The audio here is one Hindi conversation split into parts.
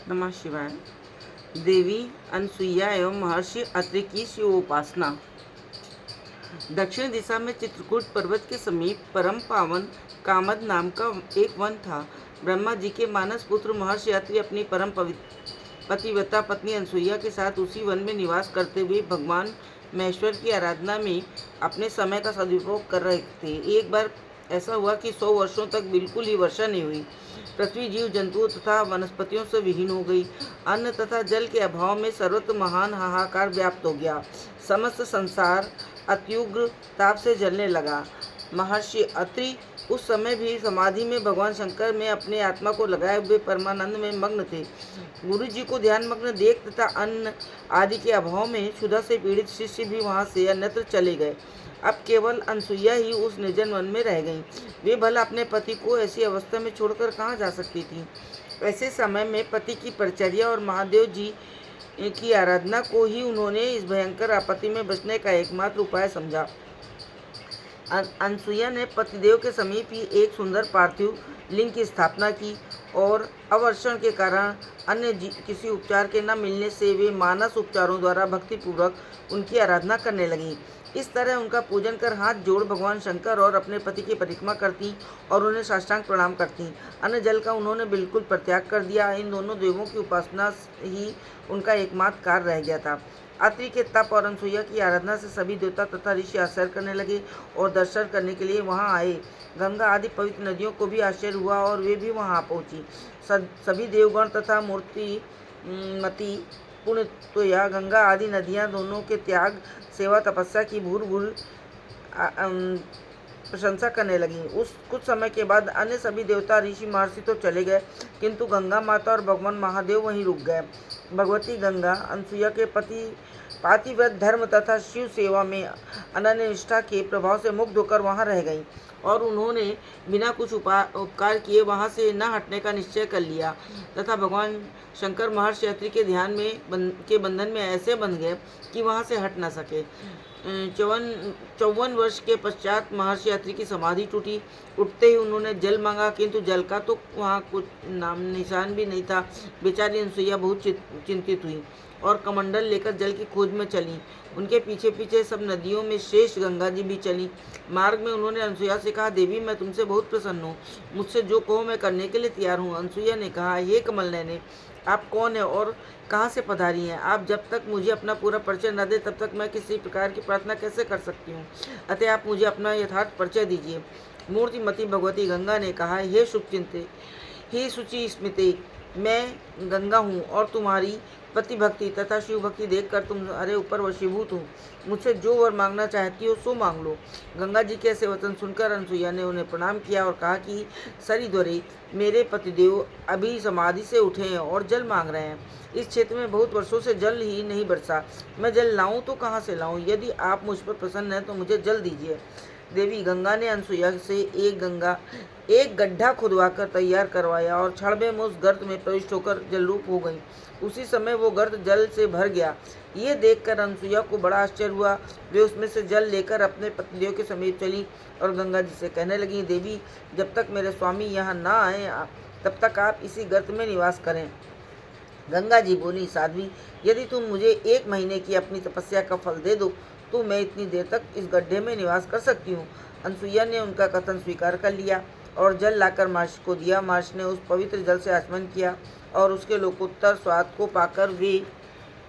नमः शिवाय। देवी अनसुईया एवं महर्षि अत्रि की शिव उपासना। दक्षिण दिशा में चित्रकूट पर्वत के समीप परम पावन कामद नाम का एक वन था। ब्रह्मा जी के मानस पुत्र महर्षि अत्रि अपनी परम पतिव्रता पत्नी अनसुईया के साथ उसी वन में निवास करते हुए भगवान महेश्वर की आराधना में अपने समय का सदुपयोग कर रहे थे। एक बार ऐसा हुआ कि 100 वर्षों तक बिल्कुल ही वर्षा नहीं हुई। पृथ्वी जीव जंतुओं तथा वनस्पतियों से विहीन हो गई। अन्न तथा जल के अभाव में सर्वत्र महान हाहाकार व्याप्त हो गया। समस्त संसार अत्युग्र ताप से जलने लगा। महर्षि अत्रि उस समय भी समाधि में भगवान शंकर में अपने आत्मा को लगाए हुए परमानंद में मग्न थे। गुरु जी को ध्यान मग्न देख तथा अन्न आदि के अभाव में क्षुधा से पीड़ित शिष्य भी वहां से अन्यत्र चले गए। अब केवल अनसुईया ही उस निर्जन वन में रह गईं। वे भला अपने पति को ऐसी अवस्था में छोड़कर कहाँ जा सकती थीं। ऐसे समय में पति की परिचर्या और महादेव जी की आराधना को ही उन्होंने इस भयंकर आपत्ति में बचने का एकमात्र उपाय समझा। अनसुईया ने पतिदेव के समीप ही एक सुंदर पार्थिव लिंग की स्थापना की और अवर्षण के कारण अन्य किसी उपचार के न मिलने से वे मानस उपचारों द्वारा भक्तिपूर्वक उनकी आराधना करने लगीं। इस तरह उनका पूजन कर हाथ जोड़ भगवान शंकर और अपने पति की परिक्रमा करती और उन्हें साष्टांग प्रणाम करती। अन्न जल का उन्होंने बिल्कुल परित्याग कर दिया। इन दोनों देवों की उपासना ही उनका एकमात्र कार्य रह गया था। अत्रि के तप और अनसुईया की आराधना से सभी देवता तथा ऋषि आश्चर्य करने लगे और दर्शन करने के लिए वहां आए। गंगा आदि पवित्र नदियों को भी आश्चर्य हुआ और वे भी वहां पहुंची। सभी देवगण तथा मूर्तिमती पुण्य गंगा आदि नदियां दोनों के त्याग सेवा तपस्या की भूर भूर प्रशंसा करने लगी। उस कुछ समय के बाद अन्य सभी देवता ऋषि महर्षि तो चले गए, किंतु गंगा माता और भगवान महादेव वहीं रुक गए। भगवती गंगा अनसुईया के पति पातिव्रत धर्म तथा शिव सेवा में अनन्य निष्ठा के प्रभाव से मुग्ध होकर वहां रह गईं और उन्होंने बिना कुछ उपकार किए वहां से न हटने का निश्चय कर लिया तथा भगवान शंकर महर्षि अत्रि के ध्यान में के बंधन में ऐसे बंध गए कि वहां से हट न सके। 54 वर्ष के पश्चात महर्षि अत्रि की समाधि टूटी। उठते ही उन्होंने जल मांगा, किंतु जल का तो वहाँ कुछ नाम निशान भी नहीं था। बेचारी अनसुईया बहुत चिंतित हुई और कमंडल लेकर जल की खोज में चली। उनके पीछे पीछे सब नदियों में श्रेष्ठ गंगा जी भी चली। मार्ग में उन्होंने अनसुईया से कहा, देवी मैं तुमसे बहुत प्रसन्न हूँ, मुझसे जो कहो मैं करने के लिए तैयार हूँ। अनसुईया ने कहा, हे कमल नयने, आप कौन है और कहाँ से पधारी हैं? आप जब तक मुझे अपना पूरा परिचय न दे तब तक मैं किसी प्रकार की प्रार्थना कैसे कर सकती हूँ। अतः आप मुझे अपना यथार्थ परिचय दीजिए। मूर्तिमती भगवती गंगा ने कहा, हे शुभचिंते, हे शुचि स्मृति, मैं गंगा हूँ और तुम्हारी पति भक्ति तथा शिव भक्ति देखकर तुम्हारे ऊपर वशीभूत हूँ। मुझसे जो वर मांगना चाहती हो सो मांग लो। गंगा जी के ऐसे वचन सुनकर अनसुईया ने उन्हें प्रणाम किया और कहा कि सरिद्वरे, मेरे पतिदेव अभी समाधि से उठे हैं और जल मांग रहे हैं। इस क्षेत्र में बहुत वर्षों से जल ही नहीं बरसा। मैं जल लाऊं तो कहाँ से लाऊं? यदि आप मुझ पर प्रसन्न हैं तो मुझे जल दीजिए। देवी गंगा ने अनसुईया से एक गड्ढा खुदवाकर तैयार करवाया और क्षण में उस गर्त में प्रविष्ट होकर जलरूप हो गई। उसी समय वो गर्त जल से भर गया। ये देखकर अनसुईया को बड़ा आश्चर्य हुआ। वे उसमें से जल लेकर अपने पतिदेव के समीप चली और गंगा जी से कहने लगी, देवी जब तक मेरे स्वामी यहाँ ना आए तब तक आप इसी गर्त में निवास करें। गंगा जी बोली, साध्वी यदि तुम मुझे 1 महीने की अपनी तपस्या का फल दे दो तो मैं इतनी देर तक इस गड्ढे में निवास कर सकती हूँ। अनसुईया ने उनका कथन स्वीकार कर लिया और जल लाकर महर्षि को दिया। महर्षि ने उस पवित्र जल से आचमन किया और उसके लोकोत्तर स्वाद को पाकर वे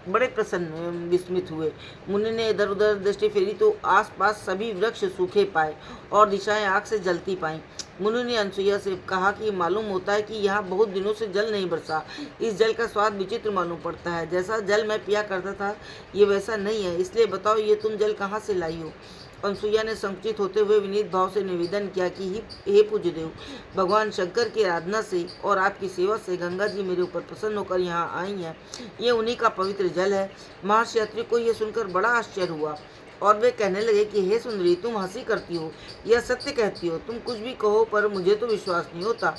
बड़े प्रसन्न विस्मित हुए। मुनि ने इधर उधर दृष्टि फेरी तो आसपास सभी वृक्ष सूखे पाए और दिशाएं आग से जलती पाईं। मुनि ने अनसुईया से कहा कि मालूम होता है कि यहाँ बहुत दिनों से जल नहीं बरसा। इस जल का स्वाद विचित्र मालूम पड़ता है। जैसा जल मैं पिया करता था ये वैसा नहीं है। इसलिए बताओ ये तुम जल कहाँ से लाई हो? अनसुईया ने संकुचित होते हुए विनीत भाव से निवेदन किया कि हे पूज्य देव, भगवान शंकर की आराधना से और आपकी सेवा से गंगा जी मेरे ऊपर प्रसन्न होकर यहाँ आई हैं। ये उन्हीं का पवित्र जल है। महर्षि अत्रि को यह सुनकर बड़ा आश्चर्य हुआ और वे कहने लगे कि हे सुंदरी, तुम हंसी करती हो या सत्य कहती हो? तुम कुछ भी कहो पर मुझे तो विश्वास नहीं होता।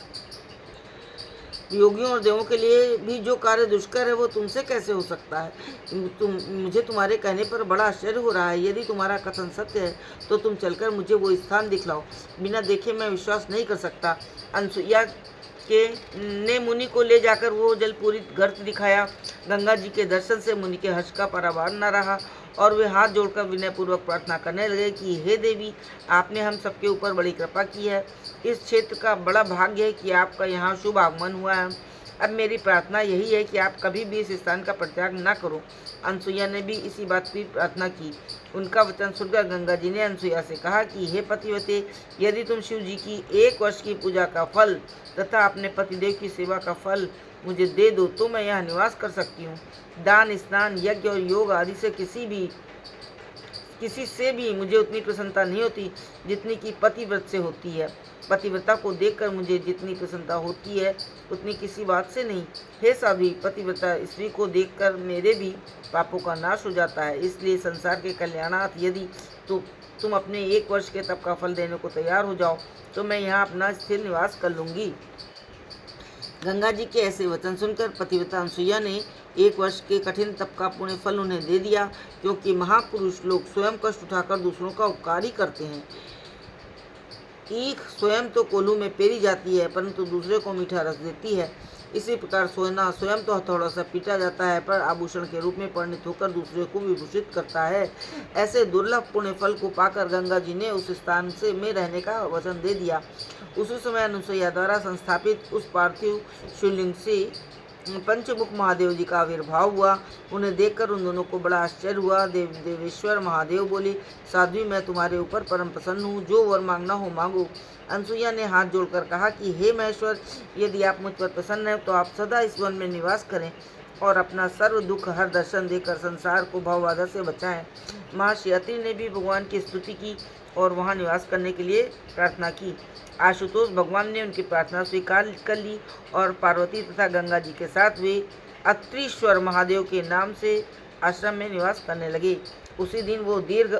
योगियों और देवों के लिए भी जो कार्य दुष्कर है वो तुमसे कैसे हो सकता है? मुझे तुम्हारे कहने पर बड़ा आश्चर्य हो रहा है। यदि तुम्हारा कथन सत्य है तो तुम चलकर मुझे वो स्थान दिखलाओ। बिना देखे मैं विश्वास नहीं कर सकता। अनसुईया के ने मुनि को ले जाकर वो जल पूरित गर्त दिखाया। गंगा जी के दर्शन से मुनि के हर्ष का पारावार न रहा और वे हाथ जोड़कर विनयपूर्वक प्रार्थना करने लगे कि हे देवी, आपने हम सबके ऊपर बड़ी कृपा की है। इस क्षेत्र का बड़ा भाग्य है कि आपका यहाँ शुभ आगमन हुआ है। अब मेरी प्रार्थना यही है कि आप कभी भी इस स्थान का परित्याग न करो। अनसुईया ने भी इसी बात की प्रार्थना की। उनका वचन सुनकर गंगा जी ने अनसुईया से कहा कि हे पतिव्रते, यदि तुम शिव जी की 1 वर्ष की पूजा का फल तथा अपने पतिदेव की सेवा का फल मुझे दे दो तो मैं यहाँ निवास कर सकती हूँ। दान, स्नान, यज्ञ और योग आदि से किसी से भी मुझे उतनी प्रसन्नता नहीं होती जितनी कि पतिव्रत से होती है। पतिव्रता को देखकर मुझे जितनी प्रसन्नता होती है उतनी किसी बात से नहीं। हे साध्वी, पतिव्रता स्त्री को देखकर मेरे भी पापों का नाश हो जाता है। इसलिए संसार के कल्याणार्थ यदि तुम अपने 1 वर्ष के तप का फल देने को तैयार हो जाओ तो मैं यहाँ अपना स्थिर निवास कर लूँगी। गंगा जी के ऐसे वचन सुनकर पतिव्रता अनसुईया ने 1 वर्ष के कठिन तप का पुण्य फल उन्हें दे दिया, क्योंकि महापुरुष लोग स्वयं कष्ट उठाकर दूसरों का उपकार ही करते हैं। ईख स्वयं तो कोल्हू में पेरी जाती है, परंतु दूसरे को मीठा रस देती है। इसी प्रकार सोना स्वयं तो हथौड़ा सा पीटा जाता है, पर आभूषण के रूप में परिणित होकर दूसरे को विभूषित करता है। ऐसे दुर्लभ पुण्य फल को पाकर गंगा जी ने उस स्थान से में रहने का वचन दे दिया। उसी समय अनुसुईया द्वारा संस्थापित उस पार्थिव शिवलिंग से पंचमुख महादेव जी का आविर्भाव हुआ। उन्हें देखकर उन दोनों को बड़ा आश्चर्य हुआ। देवेश्वर महादेव बोले, साध्वी, मैं तुम्हारे ऊपर परम प्रसन्न हूँ, जो वर मांगना हो मांगो। अनसुईया ने हाथ जोड़कर कहा कि हे महेश्वर, यदि आप मुझ पर प्रसन्न हैं तो आप सदा इस वन में निवास करें और अपना सर्व दुख हर दर्शन देकर संसार को भवबाधा से बचाएं। महर्षि अत्रि ने भी भगवान की स्तुति की और वहां निवास करने के लिए प्रार्थना की। आशुतोष भगवान ने उनकी प्रार्थना स्वीकार कर ली और पार्वती तथा गंगा जी के साथ वे अत्रीश्वर महादेव के नाम से आश्रम में निवास करने लगे। उसी दिन वो दीर्घ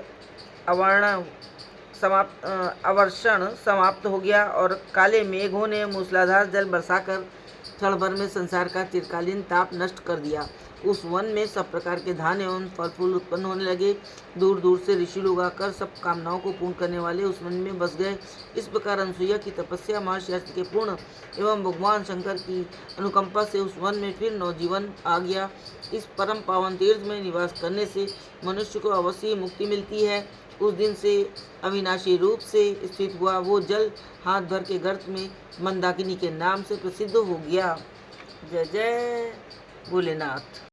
अवर्षण समाप्त हो गया और काले मेघों ने मूसलाधार जल बरसाकर क्षण भर में संसार का चिरकालीन ताप नष्ट कर दिया। उस वन में सब प्रकार के धान एवं फल फूल उत्पन्न होने लगे। दूर दूर से ऋषि लोग आकर सब कामनाओं को पूर्ण करने वाले उस वन में बस गए। इस प्रकार अनसुईया की तपस्या, महर्षि अत्रि के पूर्ण एवं भगवान शंकर की अनुकंपा से उस वन में फिर नवजीवन आ गया। इस परम पावन तीर्थ में निवास करने से मनुष्य को अवश्य मुक्ति मिलती है। उस दिन से अविनाशी रूप से स्थित हुआ वो जल हाथ भर के गर्त में मंदाकिनी के नाम से प्रसिद्ध हो गया। जय जय भोलेनाथ।